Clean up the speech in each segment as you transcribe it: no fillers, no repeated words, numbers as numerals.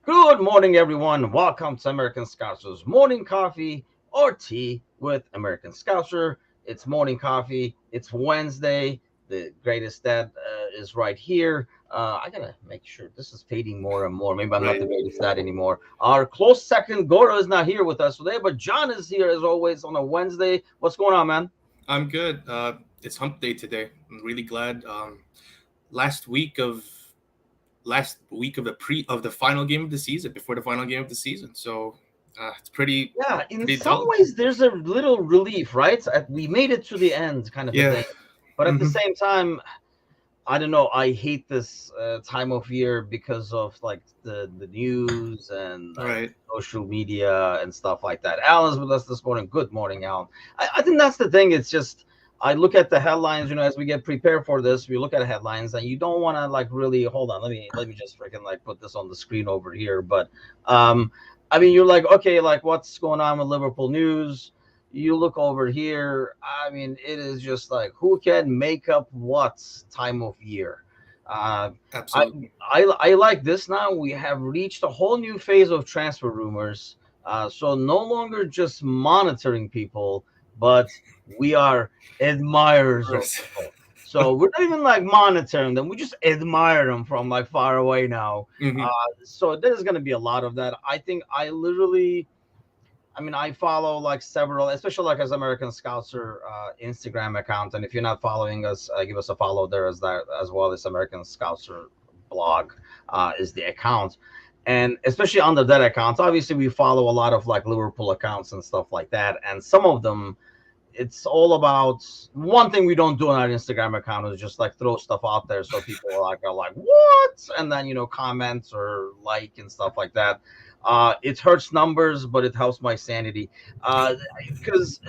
Good morning, everyone. Welcome to American Scouser's morning coffee or tea with American Scouser. It's morning coffee. It's Wednesday. The greatest dad is right here. I gotta make sure this is fading more and more. Maybe I'm not Right. the greatest dad anymore. Our close second, Goro, is not here with us today, but John is here as always on a Wednesday. What's going on, man? I'm good. It's Hump Day today. I'm really glad. Last week of last week of the final game of the season, before the final game of the season. So it's Yeah, in pretty some dull. ways, there's a little relief, right? We made it to the end, kind of a Yeah. thing. But at the hmm same time, I don't know. I hate this time of year because of like the news and Right. social media and stuff like that. Alan's with us this morning. Good morning, Alan. I think that's the thing. It's just I look at the headlines. As we get prepared for this, we look at headlines, and you don't want to like really hold on. Let me just freaking like put this on the screen over here. But um, I mean, you're like, okay, like what's going on with Liverpool news? You look over here. I mean, it is just like who can make up what time of year. Uh, I, Absolutely. I like this now. We have reached a whole new phase of transfer rumors. So no longer just monitoring people, but we are admirers of Course. people. So we're not even like monitoring them. We just admire them from like far away now. Uh, hmm so there's going to be a lot of that. I think I mean, I follow like several, especially like as American Scouser Instagram account, and if you're not following us, give us a follow there as that as well as American Scouser blog is the account, and especially under that account, obviously we follow a lot of like Liverpool accounts and stuff like that, and some of them it's all about one thing we don't do on our Instagram account is just like throw stuff out there so people are like what, and then comments or like and stuff like that. It hurts numbers, but it helps my sanity because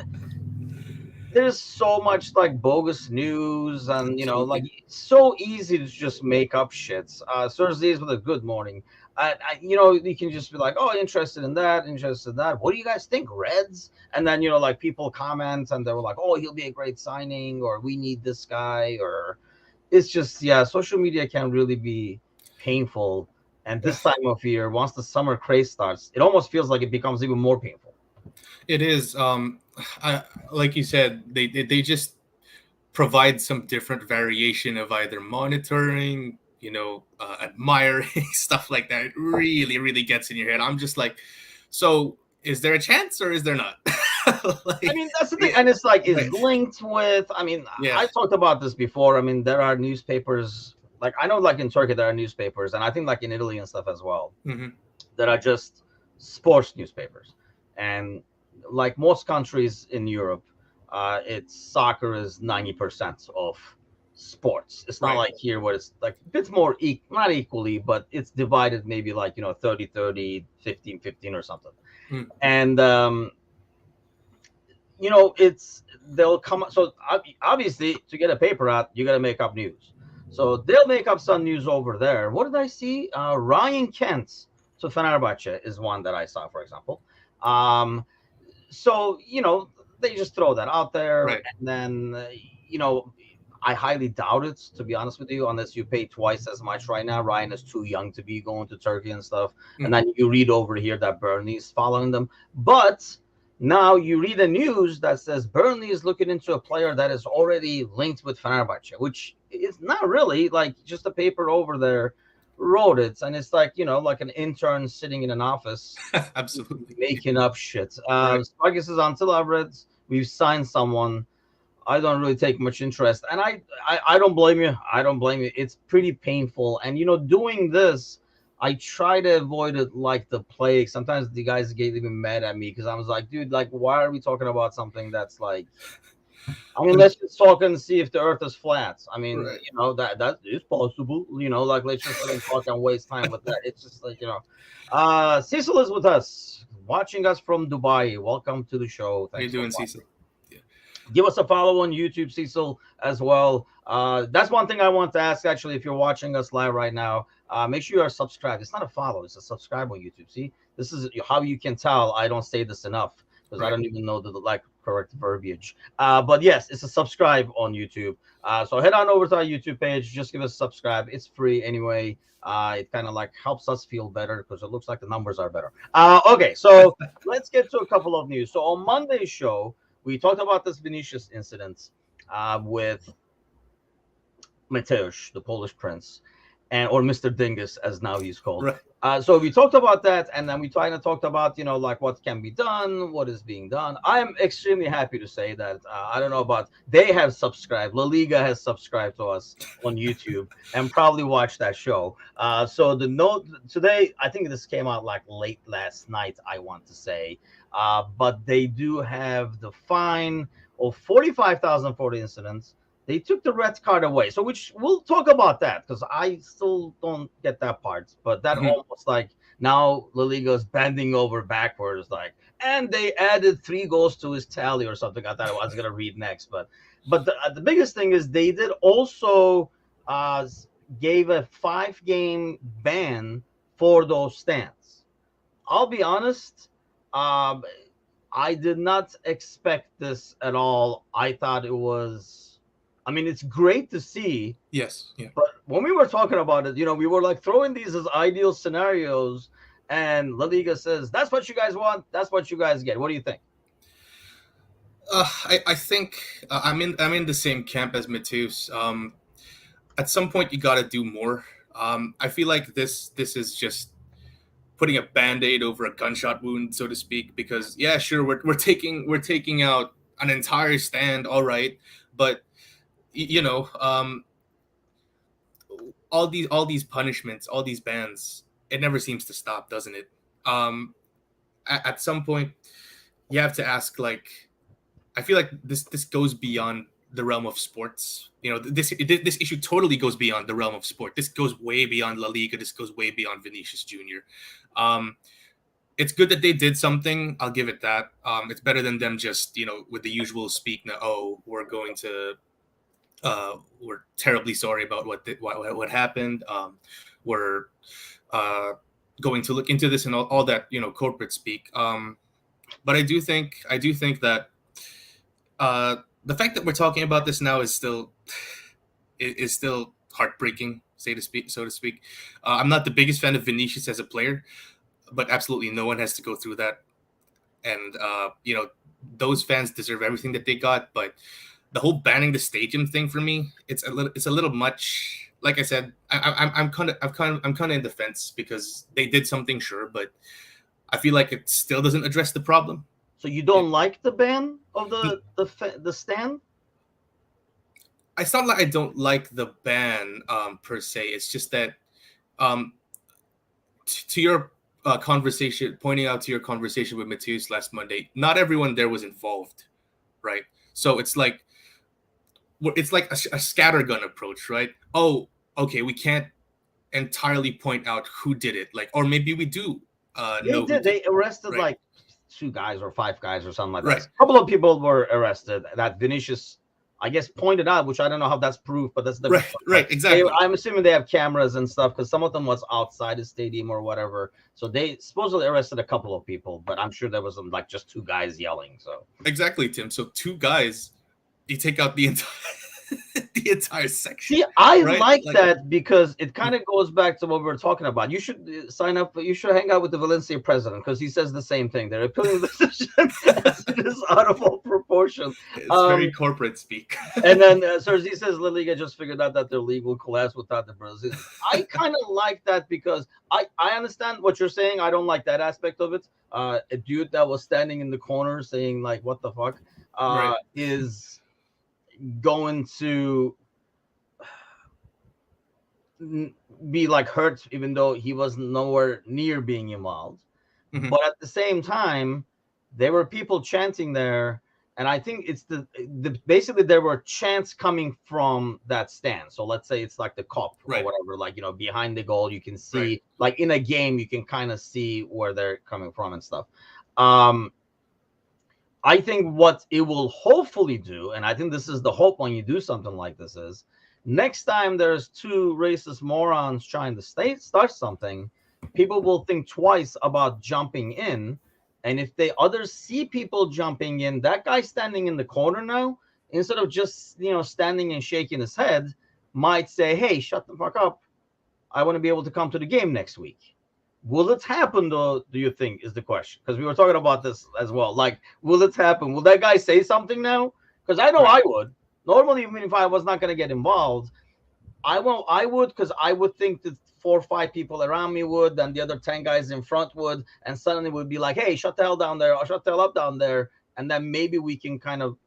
there's so much like bogus news and like Absolutely. it's so easy to just make up shits. Thursdays with a good morning. You can just be like, oh, interested in that. What do you guys think, Reds? And then like people comment and they were like, oh, he'll be a great signing, or we need this guy, or it's just yeah, social media can really be painful. And this time of year, once the summer craze starts, it almost feels like it becomes even more painful. It is. I, like you said, they just provide some different variation of either monitoring, admiring stuff like that. It really, really gets in your head. I'm just like, so is there a chance or is there not? I like, mean, that's the thing, yeah, and it's like is right. linked with. I mean, Yeah. I talked about this before. I mean, there are newspapers. Like I know, like in Turkey, there are newspapers, and I think like in Italy and stuff as well, hmm that are just sports newspapers, and like most countries in Europe, it's soccer is 90% of sports. It's not Right. like here where it's like it's more not equally, but it's divided maybe like 30-30, 15-15 or something. Mm. And it's they'll come. So obviously, to get a paper out, you got to make up news. So they'll make up some news over there. What did I see? Ryan Kent to Fenerbahce is one that I saw, for example. Um, so they just throw that out there, Right. and then you know. I highly doubt it, to be honest with you, unless you pay twice as much right now. Ryan is too young to be going to Turkey and stuff. And hmm then you read over here that Burnley's following them. But now you read the news that says Burnley is looking into a player that is already linked with Fenerbahce, which is not really like just a paper over there wrote it. And it's like, like an intern sitting in an office Absolutely. making up shit. Right. So I guess it's until I've read, we've signed someone. I don't really take much interest, and I don't blame you. I don't blame you. It's pretty painful, and doing this, I try to avoid it like the plague. Sometimes the guys get even mad at me because I was like, dude, like, why are we talking about something that's like? I mean, And let's just talk and see if the Earth is flat. I mean, right. that is possible. Like let's just talk and waste time with that. It's just like Cecil is with us, watching us from Dubai. Welcome to the show. How you Thanks for doing, watching. Cecil? Yeah. Give us a follow on YouTube, Cecil, as well. That's one thing I want to ask. Actually, if you're watching us live right now, make sure you are subscribed. It's not a follow; it's a subscribe on YouTube. See, this is how you can tell I don't say this enough. because I don't even know the like correct verbiage. But yes, it's a subscribe on YouTube. So head on over to our YouTube page. Just give us a subscribe. It's free anyway. It kind of like helps us feel better because it looks like the numbers are better. Okay, so let's get to a couple of news. So on Monday's show, we talked about this Vinicius incident with Mateusz, the Polish prince, and or Mr. Dingus, as now he's called. Right. So we talked about that, and then we kind of talked about, like what can be done, what is being done. I am extremely happy to say that I don't know about they have subscribed. La Liga has subscribed to us on YouTube and probably watched that show. So the note today, I think this came out like late last night, I want to say, but they do have the fine of 45,000 for the incidents. They took the red card away, so which we'll talk about that because I still don't get that part. But that almost like now La Liga is bending over backwards, like, and they added 3 goals to his tally or something. I thought I was gonna read next, but the biggest thing is they did also gave a 5-game ban for those stands. I'll be honest. I did not expect this at all. I thought it was. I mean, it's great to see. Yes. Yeah. But when we were talking about it, we were like throwing these as ideal scenarios, and La Liga says that's what you guys want. That's what you guys get. What do you think? I think I'm in the same camp as Mateusz. At some point, you got to do more. I feel like this is just putting a Band-Aid over a gunshot wound, so to speak. Because yeah, sure, we're taking out an entire stand, all right, but all these punishments, all these bans, it never seems to stop, doesn't it? At some point, you have to ask, like, I feel like this goes beyond the realm of sports. This issue totally goes beyond the realm of sport. This goes way beyond La Liga. This goes way beyond Vinicius Jr. It's good that they did something. I'll give it that. It's better than them just, with the usual speak, we're going to. We're terribly sorry about what happened. We're going to look into this and all that, corporate speak. But I do think that the fact that we're talking about this now is still heartbreaking, so to speak. I'm not the biggest fan of Vinicius as a player, but absolutely no one has to go through that. And those fans deserve everything that they got, but the whole banning the stadium thing for me, it's a little much. Like I said, I'm kind of in the fence because they did something, sure, but I feel like it still doesn't address the problem. So you don't like the ban of the stand? It's not like I don't like the ban per se. It's just that to your conversation, pointing out to your conversation with Mateusz last Monday, not everyone there was involved, right? So it's like a scattergun approach, right? Oh, okay, we can't entirely point out who did it, like, or maybe we do. They arrested like 2 guys or 5 guys or something like that. Right. A couple of people were arrested that Vinicius, I guess, pointed out, which I don't know how that's proof, but that's the right, exactly. I'm assuming they have cameras and stuff because some of them was outside the stadium or whatever. So they supposedly arrested a couple of people, but I'm sure there was like just 2 guys yelling. So exactly, Tim. So 2 guys, you take out the entire section. See, I like that because it kind of goes back to what we were talking about. You should sign up. You should hang out with the Valencia president because he says the same thing. They're appealing the decision as it is out of all proportion. It's very corporate speak. And then Sergi says La Liga just figured out that their league will collapse without the Brazilians. I kind of like that because I understand what you're saying. I don't like that aspect of it. A dude that was standing in the corner saying like, "What the fuck," is going to be like hurt even though he was nowhere near being involved. But at the same time, there were people chanting there, and I think it's the basically there were chants coming from that stand. So let's say it's like the cop or whatever, like behind the goal you can see, like in a game you can kind of see where they're coming from and stuff. I think what it will hopefully do, and I think this is the hope when you do something like this, is next time there's 2 racist morons trying to start something, people will think twice about jumping in And if they others see people jumping in, that guy standing in the corner now, instead of just standing and shaking his head, might say, "Hey, shut the fuck up. I want to be able to come to the game next week." Will it happen though? Do you think is the question? Because we were talking about this as well. Like, will it happen? Will that guy say something now? Because I know I would. Normally, even if I was not going to get involved, I won't. I would, because I would think that 4 or 5 people around me would, and the other 10 guys in front would, and suddenly would be like, "Hey, shut the hell down there, or shut the hell up down there," and then maybe we can kind of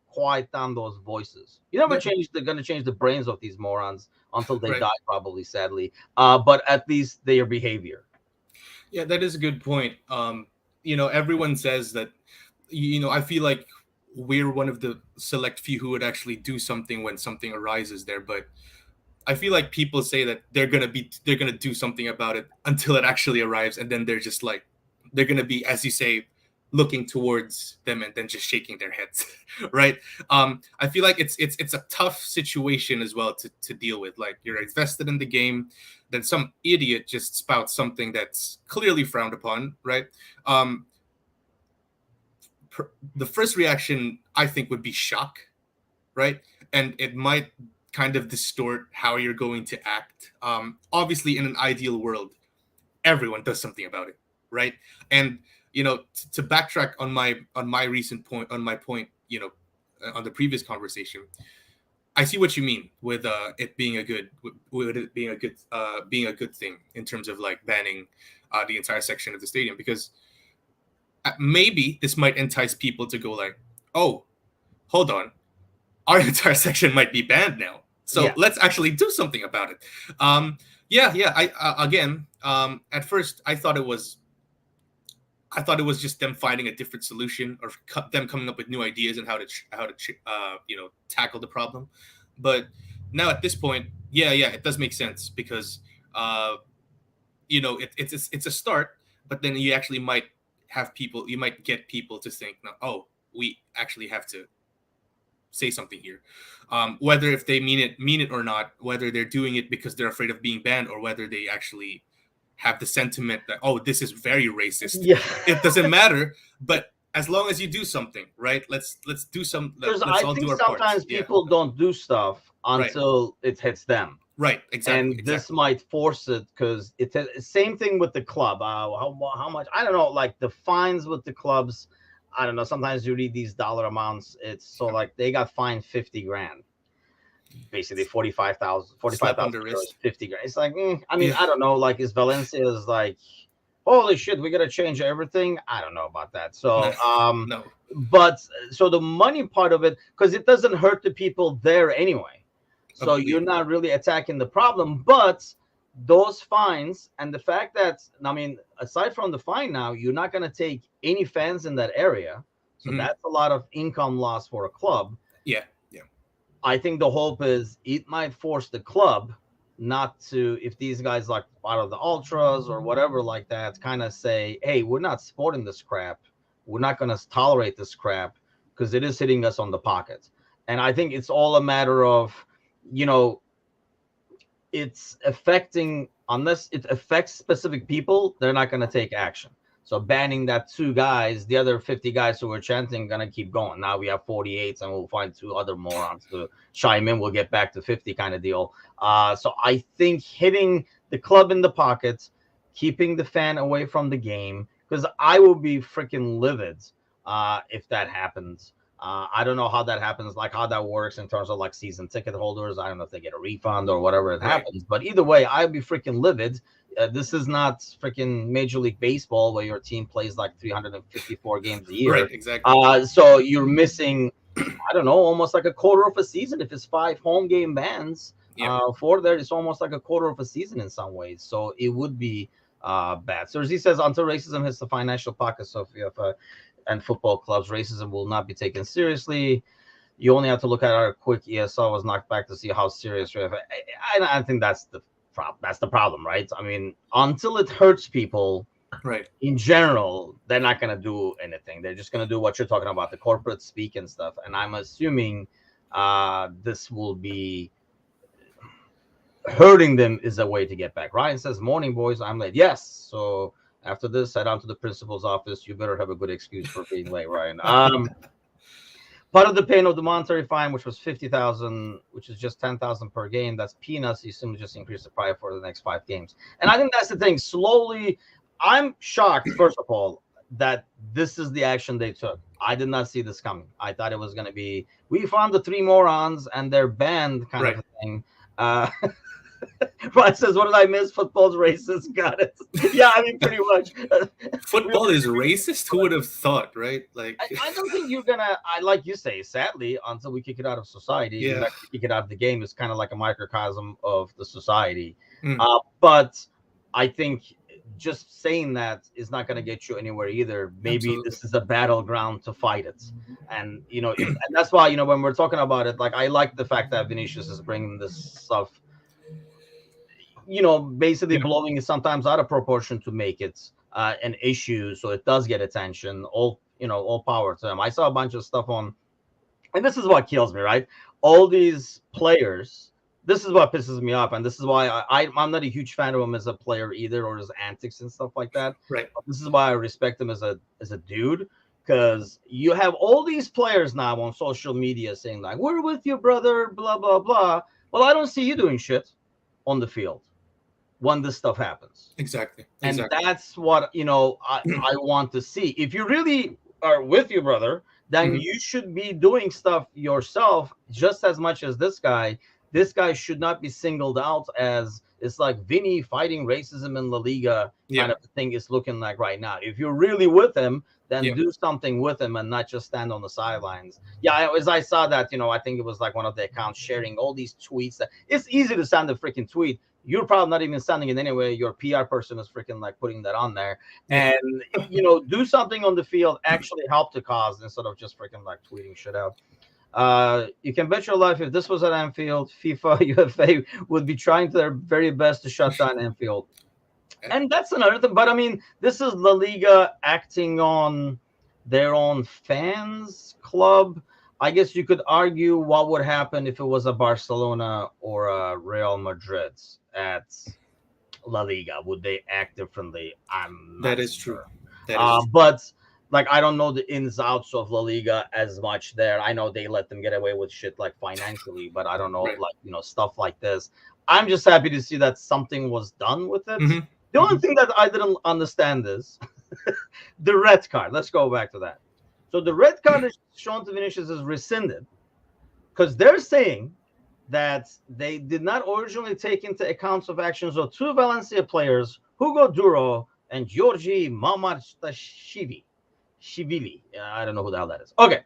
quiet down those voices. You never change. They're going to change the brains of these morons until they die, probably, sadly. But at least their behavior. Yeah, that is a good point. Everyone says that. I feel like we're one of the select few who would actually do something when something arises there, but I feel like people say that they're gonna do something about it until it actually arrives, and then they're just like, they're gonna be, as you say, looking towards them and then just shaking their heads, right? I feel like it's a tough situation as well to deal with. Like, you're invested in the game, then some idiot just spouts something that's clearly frowned upon, right? The first reaction, I think, would be shock, right? And it might kind of distort how you're going to act. Obviously, in an ideal world, everyone does something about it, right? And to backtrack on my recent point, on my point, on the previous conversation, I see what you mean with it being a good thing in terms of like banning the entire section of the stadium, because maybe this might entice people to go like, "Oh, hold on, our entire section might be banned now. So let's actually do something about it." At first I thought it was just them finding a different solution, or them coming up with new ideas on how to tackle the problem. But now at this point, it does make sense, because it's a start, but then you actually might get people to think, "Oh, we actually have to say something here," whether if they mean it or not, whether they're doing it because they're afraid of being banned, or whether they actually have the sentiment that, "Oh, this is very racist." It doesn't matter, but as long as you do something, right? Let's do some. Let's all do our part. Sometimes people don't do stuff until it hits them. Right, exactly. And this might force it, because it's the same thing with the club. How much? I don't know. Like the fines with the clubs, I don't know. Sometimes you read these dollar amounts. It's so like they got fined 50 grand, basically 45,000, 50 grand. It's like, I mean, I don't know. Like, is Valencia's like, holy shit, we gotta change everything? I don't know about that. So, no. But so the money part of it, because it doesn't hurt the people there anyway. So you're not really attacking the problem, but those fines and the fact that, I mean, aside from the fine now, you're not going to take any fans in that area. So that's a lot of income loss for a club. Yeah. I think the hope is it might force the club not to, if these guys like out of the ultras or whatever like that, kind of say, "Hey, we're not supporting this crap. We're not going to tolerate this crap, because it is hitting us on the pocket." And I think it's all a matter of, it's affecting, unless it affects specific people, they're not going to take action. So banning that 2 guys, the other 50 guys who were chanting, going to keep going. Now we have 48, and we'll find 2 other morons to chime in. We'll get back to 50 kind of deal. So I think hitting the club in the pockets, keeping the fan away from the game, because I will be freaking livid if that happens. I don't know how that happens, like how that works in terms of like season ticket holders. I don't know if they get a refund or whatever it happens, but either way, I'd be freaking livid. This is not freaking Major League Baseball where your team plays like 354 games a year. Right, exactly. So you're missing, I don't know, almost like a quarter of a season. If it's 5 home game bans for there, it's almost like a quarter of a season in some ways. So it would be bad. So as he says, until racism hits the financial pockets of and football clubs, racism will not be taken seriously. You only have to look at our quick ESL was knocked back to see how serious we have. I think that's the problem. That's the problem, right? I mean, until it hurts people, right, in general, they're not going to do anything. They're just going to do what you're talking about, the corporate speak and stuff. And I'm assuming this will be hurting them is a way to get back. Ryan says, "Morning, boys. I'm late." Yes. So After this, head on to the principal's office. You better have a good excuse for being late, Ryan. Part of the payment of the monetary fine, which was 50,000, which is just 10,000 per game. That's peanuts. You simply just increase the price for the next 5 games. And I think that's the thing. Slowly, I'm shocked, first of all, that this is the action they took. I did not see this coming. I thought it was going to be, we found the 3 morons and they're banned kind of a thing. Ryan says, what did I miss? Football's racist. Got it. Yeah, I mean, pretty much. Football is racist? Who would have thought, right? Like, I don't think you're gonna. Like you say, sadly, until we kick it out of society, Yeah. Kick it out of the game is kind of like a microcosm of the society. Mm. But I think just saying that is not going to get you anywhere either. Maybe Absolutely. this is a battleground to fight it, and and that's why when we're talking about it, like I like the fact that Vinicius is bringing this stuff. Basically blowing it sometimes out of proportion to make it an issue, so it does get attention. All power to him. I saw a bunch of stuff on, and this is what kills me, right? All these players. This is what pisses me off, and this is why I'm not a huge fan of him as a player either, or his antics and stuff like that. Right. But this is why I respect him as a dude, because you have all these players now on social media saying like, "We're with you, brother," blah blah blah. Well, I don't see you doing shit on the field when this stuff happens. Exactly. And that's what I want to see. If you really are with your brother, then you should be doing stuff yourself just as much as this guy. This guy should not be singled out as it's like Vinny fighting racism in La Liga kind of thing is looking like right now. If you're really with him, then do something with him and not just stand on the sidelines. Yeah, as I saw that, I think it was like one of the accounts sharing all these tweets. It's easy to send a freaking tweet. You're probably not even sending it anyway. Your PR person is freaking like putting that on there. And, do something on the field, actually help the cause instead of just freaking like tweeting shit out. You can bet your life if this was at Anfield, FIFA, UFA would be trying their very best to shut down Anfield. And that's another thing. But I mean, this is La Liga acting on their own fans club. I guess you could argue what would happen if it was a Barcelona or a Real Madrid at La Liga. Would they act differently? I'm not That is sure. True. But like, I don't know the ins outs of La Liga as much there. I know they let them get away with shit like financially, but I don't know, stuff like this. I'm just happy to see that something was done with it. Mm-hmm. The only thing that I didn't understand is the red card. Let's go back to that. So the red card is shown to Vinicius is rescinded because they're saying that they did not originally take into account of actions of 2 Valencia players, Hugo Duro and Georgi Mamardashvili. I don't know who the hell that is. Okay.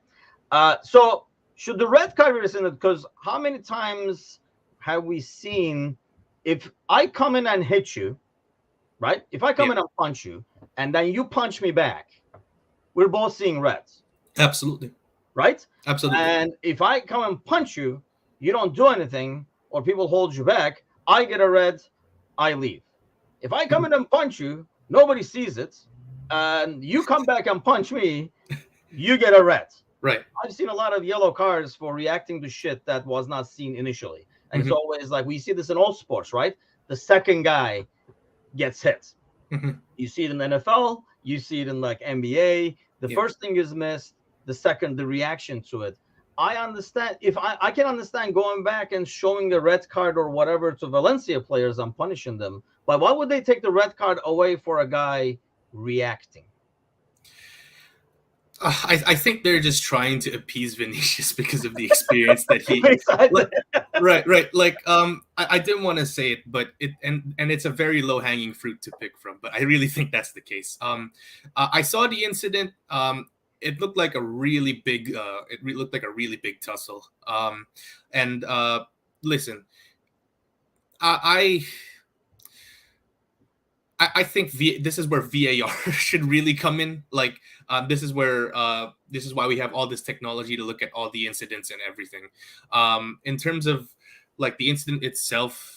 So should the red card be rescinded? Because how many times have we seen if I come in and hit you, right? If I come in and punch you and then you punch me back, we're both seeing reds. Absolutely. Right? Absolutely. And if I come and punch you, you don't do anything, or people hold you back, I get a red, I leave. If I come in and punch you, nobody sees it, and you come back and punch me, you get a red. Right. I've seen a lot of yellow cards for reacting to shit that was not seen initially. And it's always like, we see this in all sports, right? The second guy gets hit. You see it in the NFL, you see it in like NBA. The first thing is missed, the second, the reaction to it. I understand, if I can understand going back and showing the red card or whatever to Valencia players and punishing them, but why would they take the red card away for a guy reacting? I think they're just trying to appease Vinicius because of the experience that he right. Like I didn't want to say it, but it's a very low hanging fruit to pick from, but I really think that's the case. I saw the incident. It looked like a really big tussle. And listen, I think this is where VAR should really come in. Like, this is why we have all this technology to look at all the incidents and everything. In terms of like the incident itself,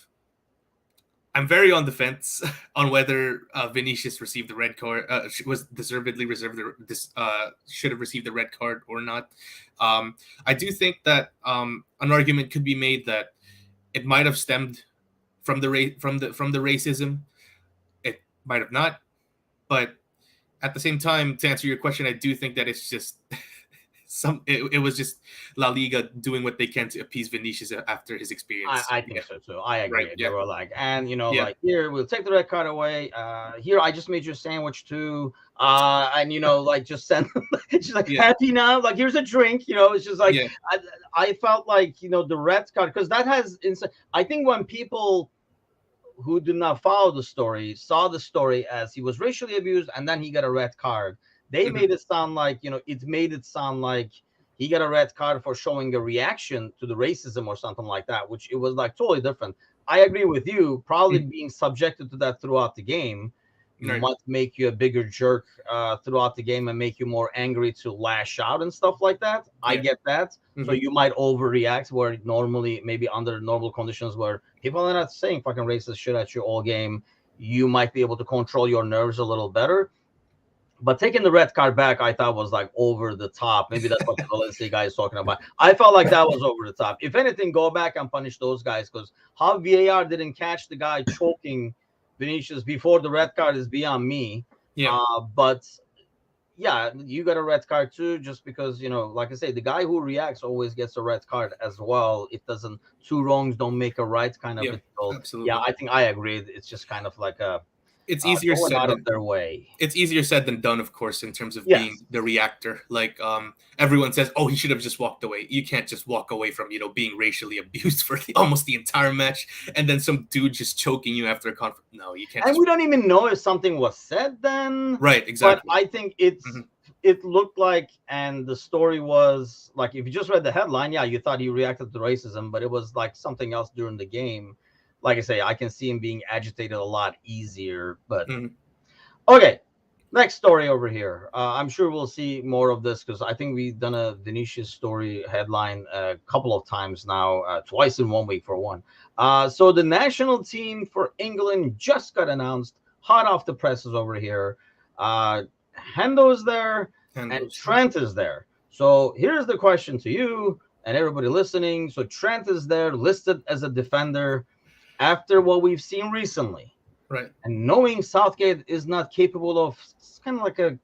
I'm very on the fence on whether Vinicius received the red card, was deservedly should have received the red card or not. I do think that an argument could be made that it might have stemmed from the racism. Might have not, But at the same time, to answer your question, I do think that it's just it was just La Liga doing what they can to appease Vinicius after his experience. I think so too. I agree. Right. They Yeah. were like, and Yeah. like, here, we'll take the red card away. Here, I just made you a sandwich too. And like, just send she's like, Yeah. happy now. Like, here's a drink. It's just like, Yeah. I felt like, the red card, because that has I think when people who did not follow the story saw the story as he was racially abused and then he got a red card, they Mhm. made it sound like, it made it sound like he got a red card for showing a reaction to the racism or something like that, which it was like totally different. I agree with you. Probably being subjected to that throughout the game Right. might make you a bigger jerk throughout the game and make you more angry to lash out and stuff like that. I Yeah. get that. So Mhm. you might overreact where normally, maybe under normal conditions where people are not saying fucking racist shit at you all game, you might be able to control your nerves a little better. But taking the red card back, I thought was like over the top. Maybe that's what the Valencia guy is talking about. I felt like that was over the top. If anything, go back and punish those guys, because how VAR didn't catch the guy choking Vinicius before the red card is beyond me. Yeah. But yeah, you got a red card too, just because, like I say, the guy who reacts always gets a red card as well. It doesn't, two wrongs don't make a right kind of Yeah, a deal. absolutely. Yeah, I think I agree. It's just kind of like a It's easier going said out than of their way. It's easier said than done, of course, in terms of Yes. being the reactor. Like everyone says, oh, he should have just walked away. You can't just walk away from being racially abused for almost the entire match, and then some dude just choking you after a conference. No, you can't. And we don't even know if something was said then. Right, exactly. But I think it looked like, and the story was like, if you just read the headline, yeah, you thought he reacted to racism, but it was like something else during the game. Like I say, I can see him being agitated a lot easier. But okay, next story over here. I'm sure we'll see more of this, because I think we've done a Vinicius story headline a couple of times now, twice in 1 week for one. So the national team for England just got announced, hot off the presses over here. Hendo is there, and Trent is there. So here's the question to you and everybody listening. So Trent is there, listed as a defender after what we've seen recently. Right. And knowing Southgate is not capable of kind of like a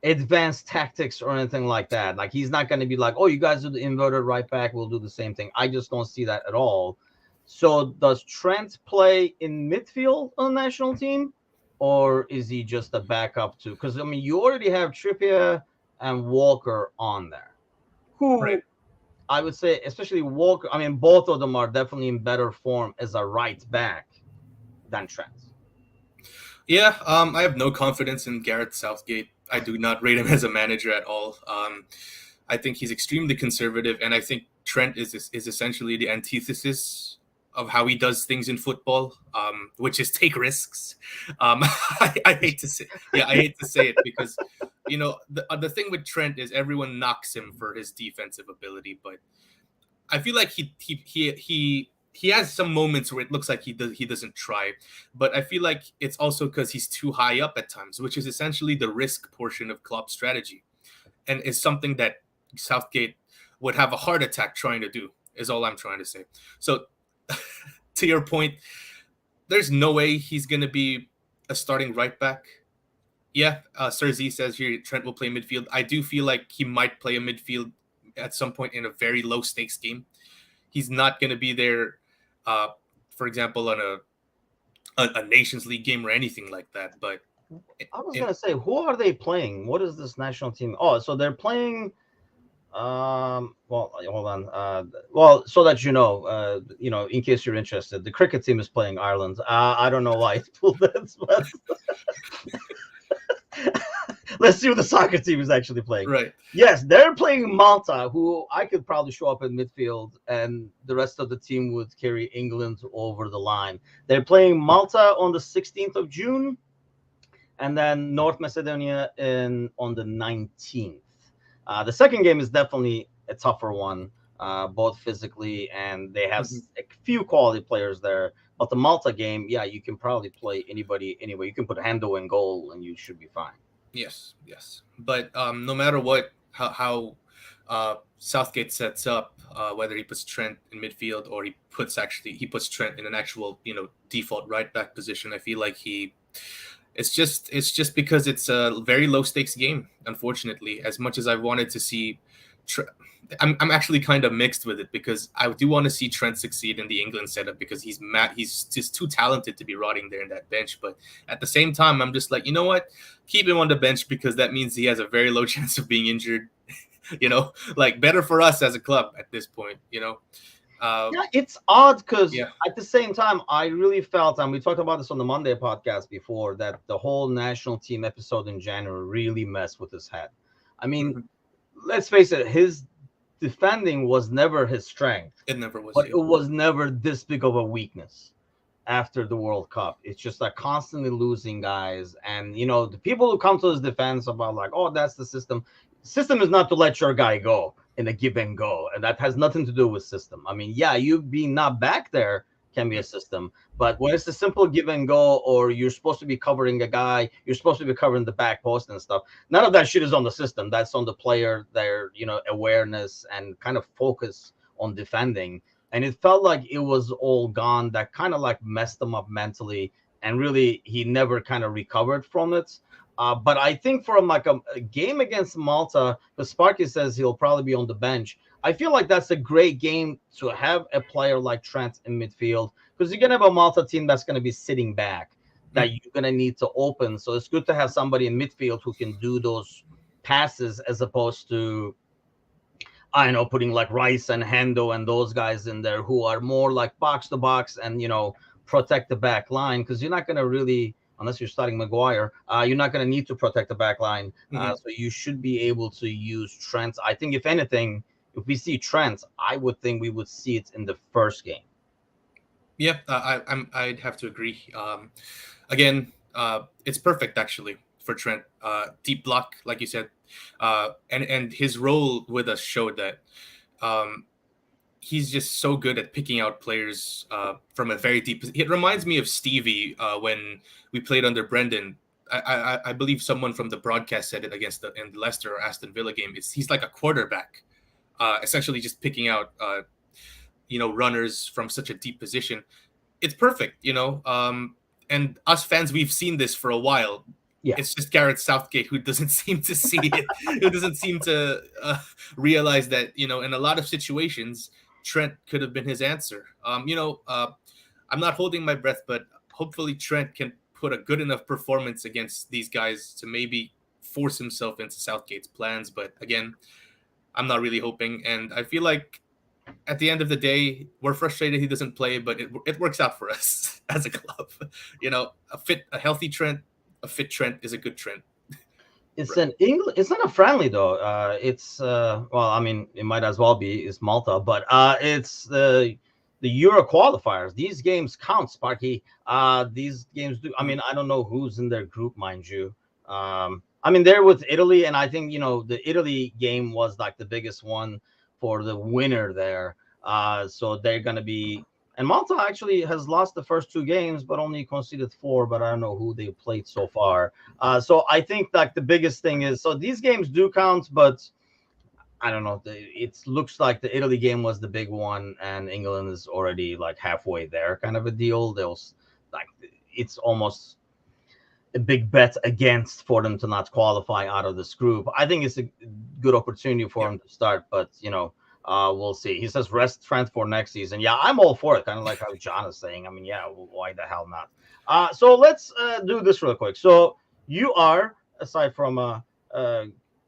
advanced tactics or anything like that. Like, he's not going to be like, oh, you guys do the inverted right back, we'll do the same thing. I just don't see that at all. So does Trent play in midfield on the national team, or is he just a backup too? Because, I mean, you already have Trippier and Walker on there, who I would say, especially Walker, I mean, both of them are definitely in better form as a right back than Trent. Yeah, I have no confidence in Gareth Southgate. I do not rate him as a manager at all. I think he's extremely conservative, and I think Trent is essentially the antithesis of how he does things in football, which is take risks. I hate to say it, because the thing with Trent is everyone knocks him for his defensive ability, but I feel like he has some moments where it looks like he doesn't try, but I feel like it's also because he's too high up at times, which is essentially the risk portion of Klopp's strategy, and is something that Southgate would have a heart attack trying to do, is all I'm trying to say. So to your point, there's no way he's going to be a starting right back. Yeah, Sir Z says here Trent will play midfield. I do feel like he might play a midfield at some point in a very low stakes game. He's not going to be there, for example, on a Nations League game or anything like that. But I was going to say, who are they playing? What is this national team? Oh, so they're playing. Well, hold on. Well, so that in case you're interested, the cricket team is playing Ireland. I don't know why I pulled this, but let's see what the soccer team is actually playing. Right. Yes, they're playing Malta, who I could probably show up in midfield, and the rest of the team would carry England over the line. They're playing Malta on the 16th of June, and then North Macedonia on the 19th. The second game is definitely a tougher one, both physically, and they have a few quality players there. But the Malta game, yeah, you can probably play anybody anyway. You can put Hendo in goal, and you should be fine. Yes. But no matter what, how Southgate sets up, whether he puts Trent in midfield or he puts Trent in an actual default right back position, I feel like he It's just because it's a very low stakes game. Unfortunately, as much as I wanted to see, I'm actually kind of mixed with it because I do want to see Trent succeed in the England setup because he's just too talented to be rotting there in that bench. But at the same time, I'm just like, you know what, keep him on the bench because that means he has a very low chance of being injured. Like better for us as a club at this point. Yeah, it's odd because Yeah. at the same time, I really felt, and we talked about this on the Monday podcast before, that the whole national team episode in January really messed with his head. I mean, Mhm. let's face it, his defending was never his strength, It never was. but Yeah. it was never this big of a weakness after the World Cup. It's just like constantly losing guys. And, the people who come to his defense about like, oh, that's the system. System is not to let your guy go in a give and go. And that has nothing to do with system. I mean, yeah, you being not back there can be a system. But when it's a simple give and go, or you're supposed to be covering a guy, you're supposed to be covering the back post and stuff. None of that shit is on the system. That's on the player, their, awareness and kind of focus on defending. And it felt like it was all gone. That kind of like messed him up mentally, and really he never kind of recovered from it. But I think from like a game against Malta, because Sparky says he'll probably be on the bench, I feel like that's a great game to have a player like Trent in midfield, because you're gonna have a Malta team that's gonna be sitting back that you're gonna need to open. So it's good to have somebody in midfield who can do those passes as opposed to, I know, putting like Rice and Hendo and those guys in there who are more like box to box and, protect the back line, because you're not going to really, unless you're starting Maguire, you're not going to need to protect the back line. So you should be able to use Trent. I think if anything, if we see Trent, I would think we would see it in the first game. Yeah, I'd have to agree. Again, it's perfect actually for Trent. Deep block, like you said, and his role with us showed that he's just so good at picking out players from a very deep. It reminds me of Stevie when we played under Brendan. I believe someone from the broadcast said it against in the Leicester or Aston Villa game. He's like a quarterback, essentially just picking out runners from such a deep position. It's perfect, and us fans, we've seen this for a while. Yeah. It's just Gareth Southgate who doesn't seem to see it, who doesn't seem to realize that, in a lot of situations, Trent could have been his answer. I'm not holding my breath, but hopefully Trent can put a good enough performance against these guys to maybe force himself into Southgate's plans. But again, I'm not really hoping. And I feel like at the end of the day, we're frustrated he doesn't play, but it works out for us as a club. A healthy Trent, a fit Trent is a good Trent. It's an English. It's not a friendly though. It's well, I mean, it might as well be. It's Malta, but it's the Euro qualifiers. These games count, Sparky. These games do. I mean, I don't know who's in their group, mind you. I mean, they're with Italy, and I think the Italy game was like the biggest one for the winner there. So they're gonna be. And Malta actually has lost the first two games, but only conceded 4. But I don't know who they played so far. So I think like the biggest thing is, so these games do count, but I don't know. It looks like the Italy game was the big one, and England is already like halfway there, kind of a deal. They'll like it's almost a big bet against for them to not qualify out of this group. I think it's a good opportunity for them to start, but we'll see. He says rest Trent for next season. Yeah, I'm all for it. Kind of like how John is saying. I mean, yeah, why the hell not? So let's do this real quick. So you are, aside from a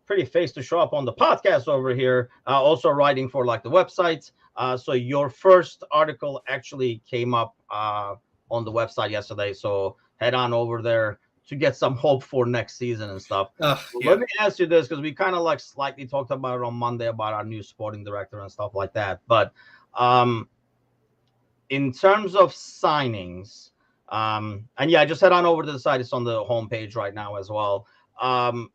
pretty face to show up on the podcast over here, also writing for like the website. So your first article actually came up on the website yesterday. So head on over there to get some hope for next season and stuff. Let me ask you this, because we kind of like slightly talked about it on Monday about our new sporting director and stuff like that. But in terms of signings, and yeah, just head on over to the site. It's on the homepage right now as well. How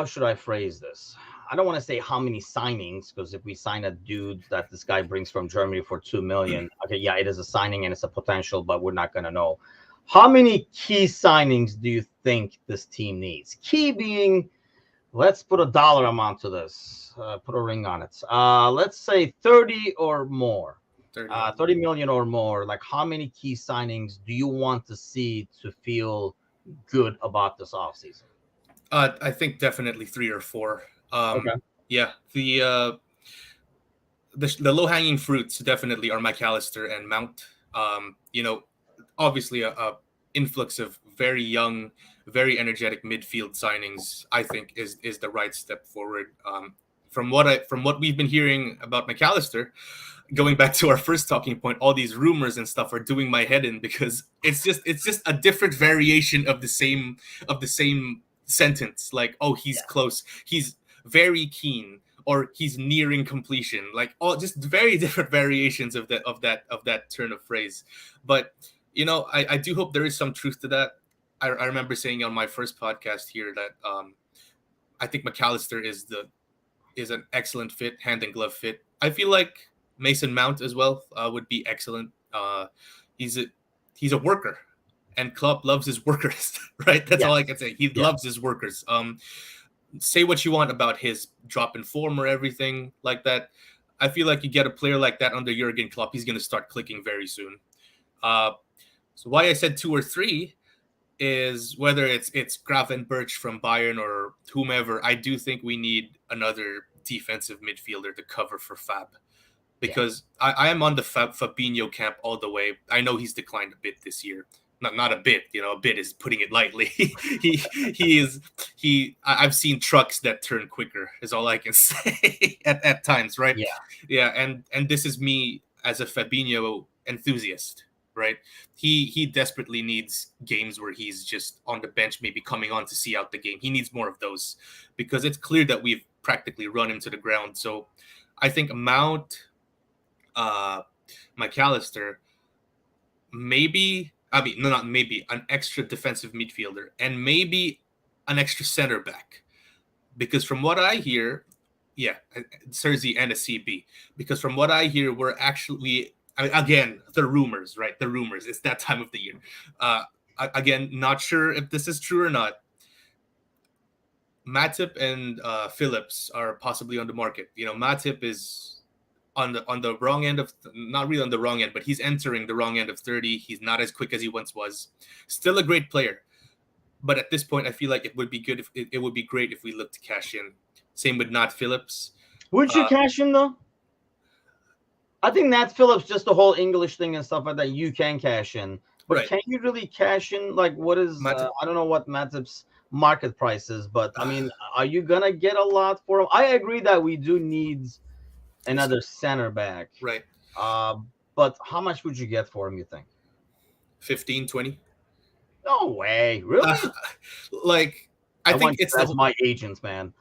should I phrase this? I don't want to say how many signings, because if we sign a dude that this guy brings from Germany for $2 million, okay, yeah, it is a signing and it's a potential, but we're not going to know. How many key signings do you think this team needs? Key being, let's put a dollar amount to this, put a ring on it. Let's say 30 or more. 30 million or more. Like, how many key signings do you want to see to feel good about this offseason? I think definitely 3 or 4. Okay. Yeah, the low hanging fruits definitely are McAllister and Mount. Obviously a influx of very young, very energetic midfield signings, I think is the right step forward. From what we've been hearing about McAllister, going back to our first talking point, all these rumors and stuff are doing my head in, because it's just a different variation of the same sentence. Like, oh, he's close, he's very keen, or he's nearing completion. Like, all just very different variations of that turn of phrase. But I do hope there is some truth to that. I remember saying on my first podcast here that I think McAllister is an excellent fit, hand and glove fit. I feel like Mason Mount as well would be excellent. He's a worker, and Klopp loves his workers, right? That's all I can say. He loves his workers. Say what you want about his drop in form or everything like that. I feel like you get a player like that under Jurgen Klopp, he's going to start clicking very soon. So why I said 2 or 3 is whether it's Gravenberch from Bayern or whomever, I do think we need another defensive midfielder to cover for Fab. Because I am on the Fabinho camp all the way. I know he's declined a bit this year. Not a bit, a bit is putting it lightly. I've seen trucks that turn quicker, is all I can say at times, right? Yeah. And this is me as a Fabinho enthusiast, right? He desperately needs games where he's just on the bench, maybe coming on to see out the game. He needs more of those, because it's clear that we've practically run him to the ground. So I think Mount, McAllister, an extra defensive midfielder, and maybe an extra center back. Because from what I hear, Serzi and a CB. Because from what I hear, again, the rumors, right? The rumors. It's that time of the year. Again, not sure if this is true or not. Matip and Phillips are possibly on the market. Matip is on the wrong end of, not really on the wrong end, but he's entering the wrong end of 30. He's not as quick as he once was. Still a great player, but at this point, I feel like it would be good if it would be great if we look to cash in. Same with Nat Phillips. Would you cash in though? I think Nat Phillips, just the whole English thing and stuff like that, you can cash in, but can you really cash in? Like, what is? I don't know what Matip's market price is, but I mean, are you gonna get a lot for him? I agree that we do need another center back, right? But how much would you get for him, you think? 15, 20? No way, really? I think that's my agent, man.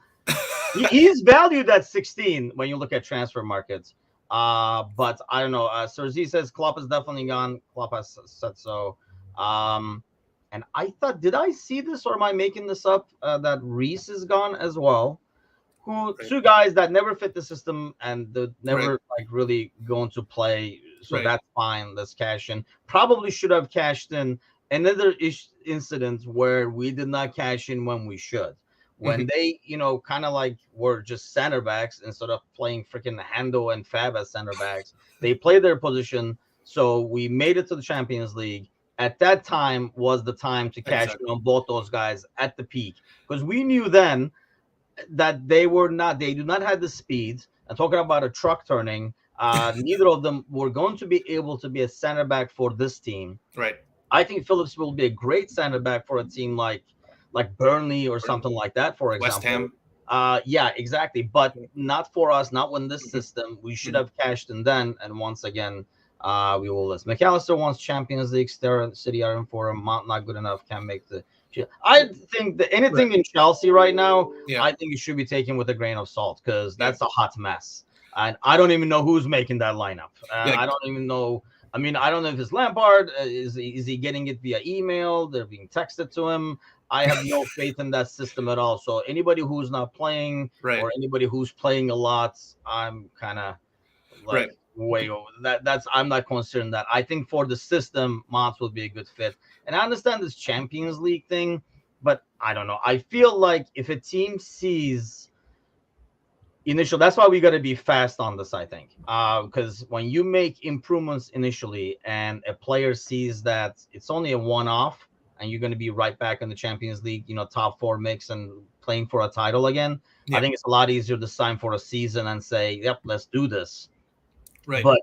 He's valued at 16 when you look at transfer markets. But I don't know. Serzi says Klopp is definitely gone. Klopp has said so. And I thought, did I see this or am I making this up? That Reese is gone as well. Two guys that never fit the system and never really going to play. So that's fine. Let's cash in. Probably should have cashed in. Another incident where we did not cash in when we should. When they, kind of like were just center backs instead of playing freaking Hando and Fab as center backs. They played their position. So we made it to the Champions League. At that time was the time to cash in on both those guys at the peak. Because we knew then that they do not have the speed. I'm talking about a truck turning. Neither of them were going to be able to be a center back for this team. Right. I think Phillips will be a great center back for a team like Burnley or something like that, for example. West Ham. Yeah, exactly. But not for us, not when this system. We should have cashed in then. And once again, we will list. McAllister wants Champions League. City are in for him. Mount not good enough. Can't make the. I think that anything in Chelsea right now, I think it should be taken with a grain of salt because that's a hot mess. And I don't even know who's making that lineup. I don't even know. I mean, I don't know if it's Lampard. Is he getting it via email? They're being texted to him. I have no faith in that system at all. So anybody who's not playing or anybody who's playing a lot, I'm kind of way over that. I'm not concerned that. I think for the system, Mons will be a good fit. And I understand this Champions League thing, but I don't know. I feel like if a team sees initial. That's why we got to be fast on this, I think, because when you make improvements initially and a player sees that it's only a one-off and you're going to be right back in the Champions League, top four mix and playing for a title again, I think it's a lot easier to sign for a season and say, yep, let's do this. Right. But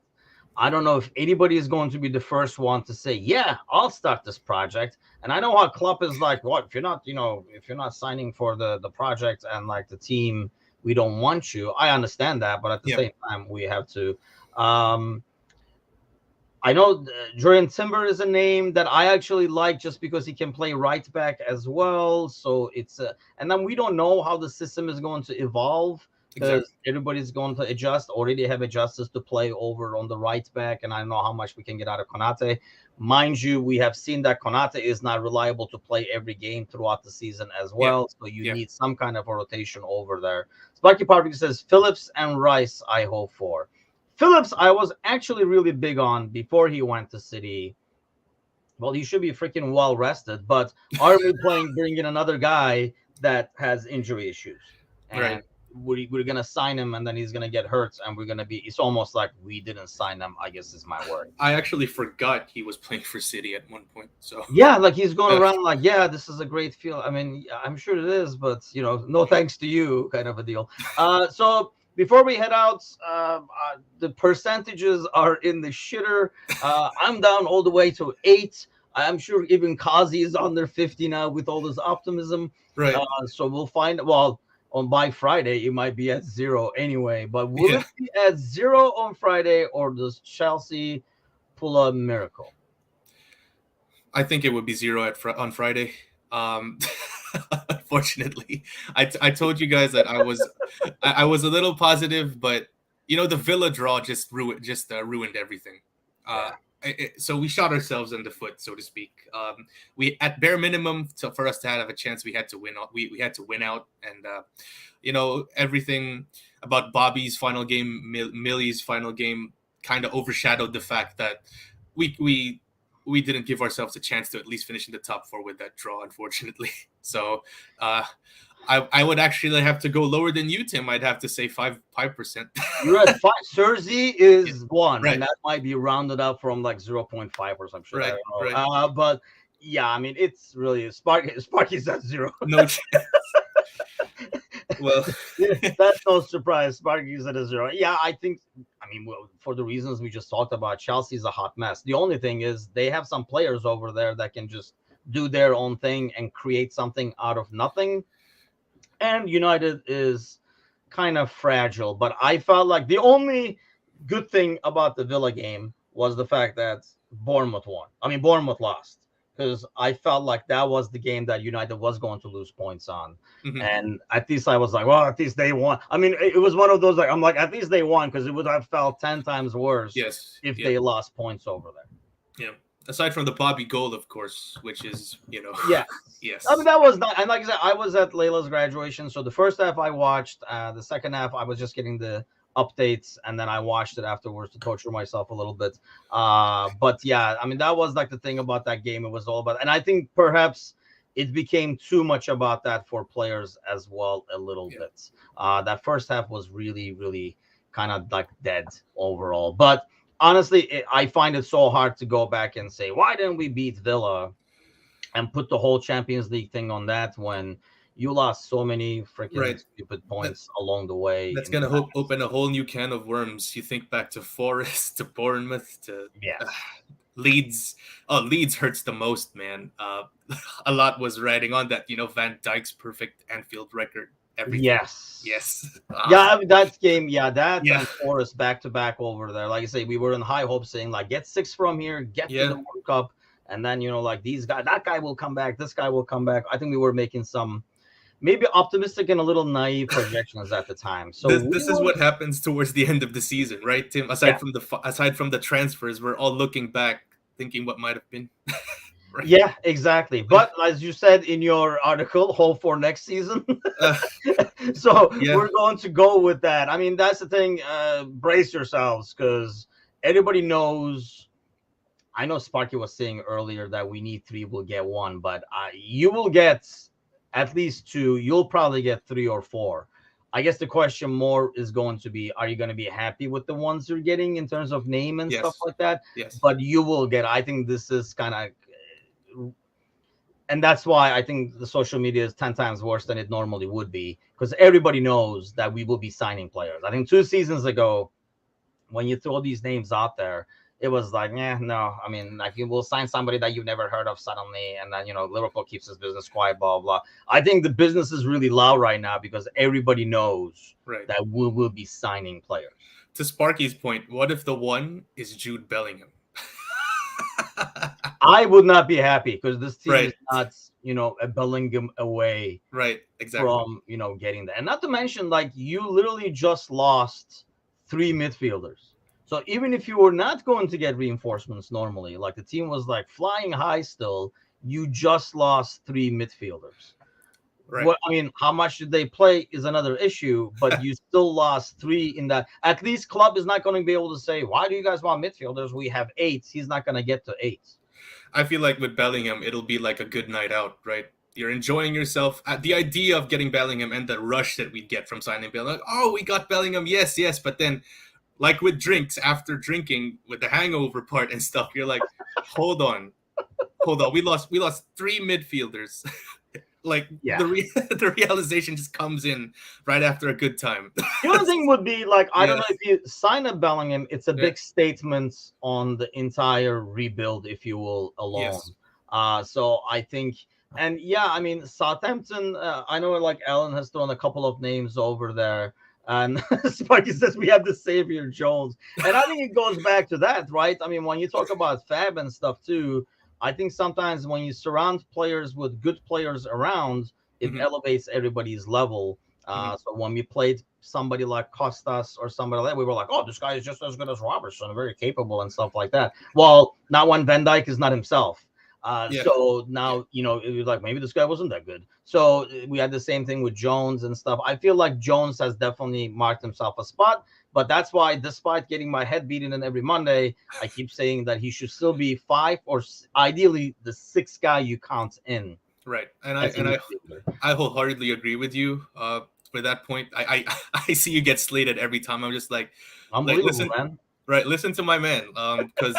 I don't know if anybody is going to be the first one to say, yeah, I'll start this project. And I know how Klopp is like, what, if you're not signing for the project and like the team, we don't want you. I understand that, but at the same time, we have to. I know Jurriën Timber is a name that I actually like just because he can play right back as well. So it's and then we don't know how the system is going to evolve because everybody's going to adjust. Already have adjusters to play over on the right back, and I don't know how much we can get out of Konate. Mind you, we have seen that Konate is not reliable to play every game throughout the season as well. So you need some kind of a rotation over there. Sparky Parker says Phillips and Rice, I hope for. Phillips, I was actually really big on before he went to City. Well, he should be freaking well rested, but are we bringing another guy that has injury issues? And we're going to sign him and then he's going to get hurt and we're going to be, it's almost like we didn't sign him, I guess is my word. I actually forgot he was playing for City at one point. So yeah, like he's going around like, yeah, this is a great field. I mean, I'm sure it is, but no thanks to you kind of a deal. So before we head out, the percentages are in the shitter. I'm down all the way to 8. I'm sure even Kazi is under 50 now with all this optimism. Right. So we'll find, well, by Friday, it might be at 0 anyway. But will it be at 0 on Friday, or does Chelsea pull a miracle? I think it would be 0 on Friday. Unfortunately, I told you guys that I was a little positive, but the Villa draw just ruined everything. So we shot ourselves in the foot, so to speak. We at bare minimum, for us to have a chance, we had to win. We had to win out, and everything about Bobby's final game, Millie's final game, kind of overshadowed the fact that we didn't give ourselves a chance to at least finish in the top 4 with that draw, unfortunately. So I would actually have to go lower than you, Tim. I'd have to say 5%. You're at 5. Cersei is 1, and that might be rounded up from like 0.5 or some shit. Right. But yeah, I mean, it's really Sparky's at 0. No chance. Well, that's no surprise. Sparky's at a 0. Yeah, I think. I mean, well, for the reasons we just talked about, Chelsea's a hot mess. The only thing is they have some players over there that can just do their own thing and create something out of nothing. And United is kind of fragile. But I felt like the only good thing about the Villa game was the fact that Bournemouth won. I mean, Bournemouth lost. Because I felt like that was the game that United was going to lose points on. Mm-hmm. And at least I was like, well, at least they won. I mean, it was one of those, like, I'm like, at least they won, because it would have felt 10 times worse if they lost points over there. Yeah. Aside from the Bobby goal, of course, which is, Yeah. Yes. I mean, that was not, and like I said, I was at Layla's graduation. So the first half I watched, the second half I was just getting the updates, and then I watched it afterwards to torture myself a little bit. But yeah, I mean, that was like the thing about that game. It was all about, and I think perhaps it became too much about that for players as well a little bit. That first half was really, really kind of like dead overall. But honestly, I find it so hard to go back and say, why didn't we beat Villa and put the whole Champions League thing on that when you lost so many freaking stupid points along the way. That's going to open a whole new can of worms. You think back to Forest, to Bournemouth, to Leeds. Oh, Leeds hurts the most, man. A lot was riding on that, Van Dijk's perfect Anfield record. Everything. Yes. Yeah, I mean, that game, and Forest back-to-back over there. Like I say, we were in high hopes saying, like, get 6 from here, get to the World Cup, and then, like, these guys, that guy will come back, this guy will come back. I think we were making some maybe optimistic and a little naive projections at the time. So this is what happens towards the end of the season, right, Tim? Aside from the transfers, we're all looking back, thinking what might have been. Right. Yeah, exactly. But as you said in your article, hope for next season. So we're going to go with that. I mean, that's the thing. Brace yourselves, because everybody knows. I know Sparky was saying earlier that we need 3, we'll get 1, but you will get at least 2. You'll probably get 3 or 4. I guess the question more is going to be, are you going to be happy with the ones you're getting in terms of name and stuff Yes. like that? Yes. But you will get, I think this is kind of, and that's why I think the social media is 10 times worse than it normally would be, because everybody knows that we will be signing players. I think 2 seasons ago, when you throw these names out there, it was like, yeah, no. I mean, like you will sign somebody that you've never heard of suddenly, and then Liverpool keeps his business quiet, blah blah. I think the business is really loud right now because everybody knows Right. that we will be signing players. To Sparky's point, what if the one is Jude Bellingham? I would not be happy because this team Right. is not, a Bellingham away Right. Exactly. from, getting that. And not to mention, like, you literally just lost 3 midfielders. So even if you were not going to get reinforcements normally, like the team was like flying high still, you just lost 3 midfielders. Right. What I mean, how much did they play is another issue, but you still lost 3 in that. At least Club is not going to be able to say, why do you guys want midfielders? We have 8. He's not going to get to 8. I feel like with Bellingham, it'll be like a good night out, right? You're enjoying yourself. The idea of getting Bellingham and the rush that we'd get from signing Bellingham, like, oh, we got Bellingham, yes, yes. But then, like with drinks, after drinking with the hangover part and stuff, you're like, hold on. We lost 3 midfielders. Like, Yeah. the realization just comes in right after a good time. The only thing would be like, I don't know, if you sign a Bellingham, it's a big statement on the entire rebuild, if you will, alone. Yes. So I think, and yeah, I mean, Southampton, I know like Alan has thrown a couple of names over there. And Sparky says we have the Savior Jones. And I think it goes back to that, right? I mean, when you talk about Fab and stuff too, I think sometimes when you surround players with good players around, it elevates everybody's level. So when we played somebody like Costas or somebody like that, we were like, oh, this guy is just as good as Robertson, very capable and stuff like that. Well, not when Van Dijk is not himself. So now, it was like, maybe this guy wasn't that good. So we had the same thing with Jones and stuff. I feel like Jones has definitely marked himself a spot, but that's why, despite getting my head beaten in every Monday, I keep saying that he should still be 5 or ideally the 6th guy you count in. Right. And I wholeheartedly agree with you. For that point, I see you get slated every time. I'm just like, unbelievable, listen, man. Right, listen to my man, because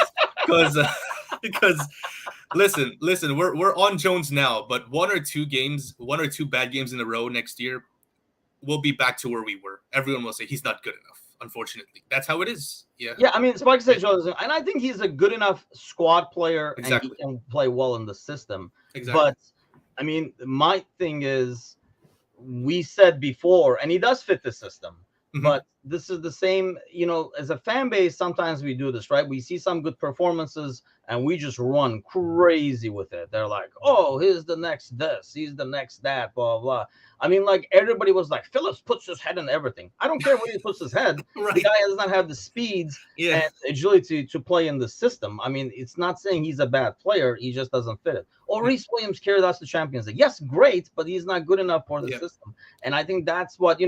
listen, we're on Jones now, but 1 or 2 bad games in a row next year, we'll be back to where we were. Everyone will say he's not good enough. Unfortunately, that's how it is. Yeah. I mean, Spike said Jones, and I think he's a good enough squad player, Exactly. and he can play well in the system. Exactly. But I mean, my thing is, we said before, and he does fit the system. But this is the same, as a fan base, sometimes we do this, right? We see some good performances and we just run crazy with it. They're like, oh, here's the next this, he's the next that, blah, blah. I mean, like, everybody was like, Phillips puts his head in everything. I don't care where he puts his head. Right. The guy does not have the speeds and agility to play in the system. I mean, it's not saying he's a bad player. He just doesn't fit it. Or Reece Williams carried us to Champions League. Yes, great, but he's not good enough for the system. And I think that's what,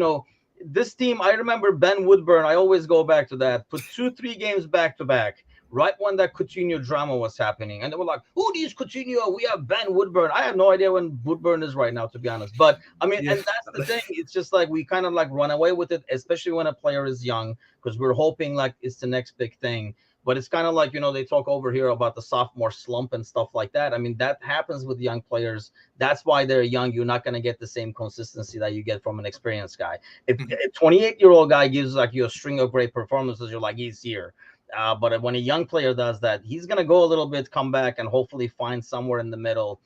this team, I remember Ben Woodburn, I always go back to that, put 2-3 games back to back, right when that Coutinho drama was happening. And they were like, who needs Coutinho? We have Ben Woodburn. I have no idea when Woodburn is right now, to be honest. But I mean, and that's the thing. It's just like we kind of like run away with it, especially when a player is young, because we're hoping like it's the next big thing. But it's kind of like, they talk over here about the sophomore slump and stuff like that. I mean, that happens with young players. That's why they're young. You're not going to get the same consistency that you get from an experienced guy. If a 28-year-old guy gives like you a string of great performances, you're like, he's here. But when a young player does that, he's going to go a little bit, come back, and hopefully find somewhere in the middle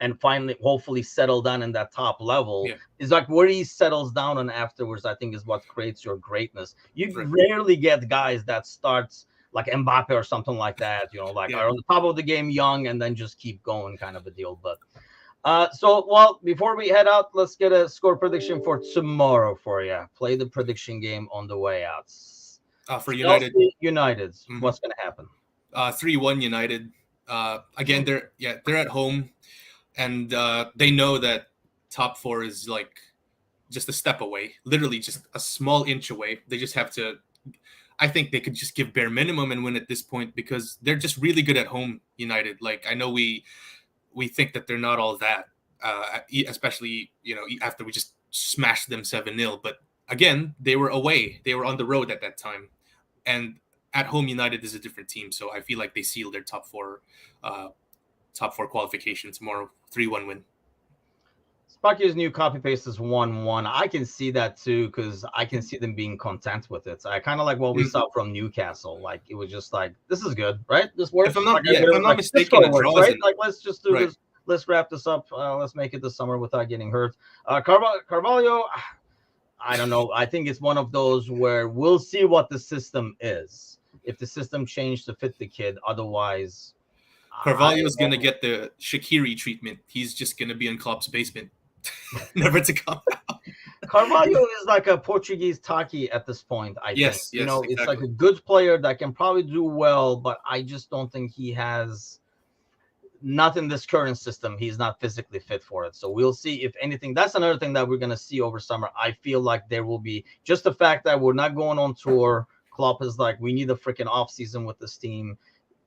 and finally, hopefully settle down in that top level. It's like where he settles down and afterwards, I think, is what creates your greatness. You rarely get guys that starts like Mbappe or something like that, are on the top of the game young and then just keep going, kind of a deal. But well, before we head out, let's get a score prediction for tomorrow for you. Play the prediction game on the way out. For United, what's going to happen? 3-1 United. Again, they're at home, and they know that top 4 is like just a step away, literally just a small inch away. They just have to. I think they could just give bare minimum and win at this point because they're just really good at home, United. Like, I know we think that they're not all that, especially, after we just smashed them 7-0. But again, they were away. They were on the road at that time. And at home, United is a different team. So I feel like they sealed their top four qualification tomorrow. 3-1 win. Sparky's new copy paste is 1-1. I can see that too, because I can see them being content with it. I kind of like what we saw from Newcastle. Like, it was just like, this is good, right? This works. If I'm not, like, if I'm not mistaken, works, right? Like, let's just do right. this. Let's wrap this up. Let's make it this summer without getting hurt. Carvalho, I don't know. I think it's one of those where we'll see what the system is. If the system changed to fit the kid, otherwise, Carvalho is going to get the Shaqiri treatment. He's just going to be in Klopp's basement, never to come out. Carvalho is like a Portuguese Taki at this point, I think. Yes, exactly. It's like a exactly. good player that can probably do well, but I just don't think he has, not in this current system, he's not physically fit for it. So we'll see. If anything, that's another thing that we're going to see over summer. I feel like there will be, just the fact that we're not going on tour. Klopp is like, we need a freaking off season with this team.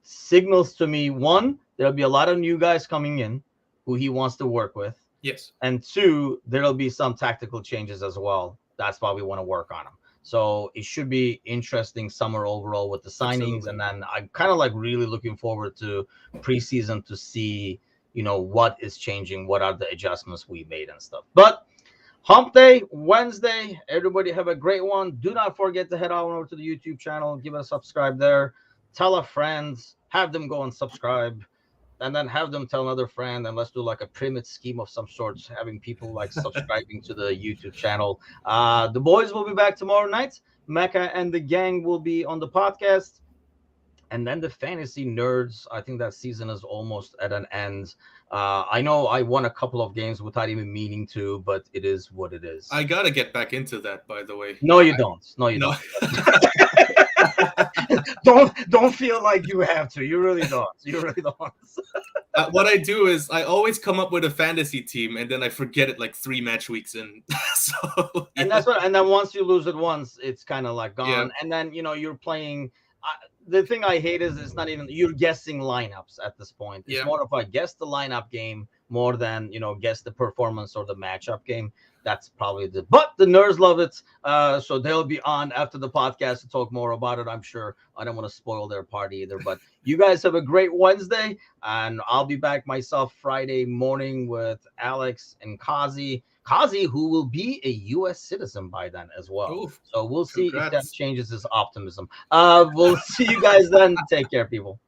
Signals to me, one, there'll be a lot of new guys coming in who he wants to work with. Yes. And two, there'll be some tactical changes as well. That's why we want to work on them. So it should be interesting summer overall with the signings. Absolutely. And then I'm kind of like really looking forward to preseason to see, what is changing, what are the adjustments we made and stuff. But Hump Day, Wednesday, everybody have a great one. Do not forget to head on over to the YouTube channel, give us a subscribe there, tell a friend, have them go and subscribe. And then have them tell another friend, and let's do like a pyramid scheme of some sorts, having people like subscribing to the YouTube channel. The boys will be back tomorrow night. Mecca and the gang will be on the podcast. And then the fantasy nerds, I think that season is almost at an end. I know I won a couple of games without even meaning to, but it is what it is. I got to get back into that, by the way. No, you don't. No, you don't. Don't feel like you have to. You really don't. You really don't. What I do is I always come up with a fantasy team and then I forget it like 3 match weeks in. So yeah. And that's what. And then once you lose it once, it's kind of like gone. Yeah. And then you're playing. The thing I hate is it's not even, you're guessing lineups at this point. It's more of a guess the lineup game more than guess the performance or the matchup game. That's probably but the nerds love it. So they'll be on after the podcast to talk more about it. I'm sure. I don't want to spoil their party either, but you guys have a great Wednesday, and I'll be back myself Friday morning with Alex and Kazi, who will be a U.S. citizen by then as well. Oof, so we'll see if that changes his optimism. We'll see you guys then. Take care, people.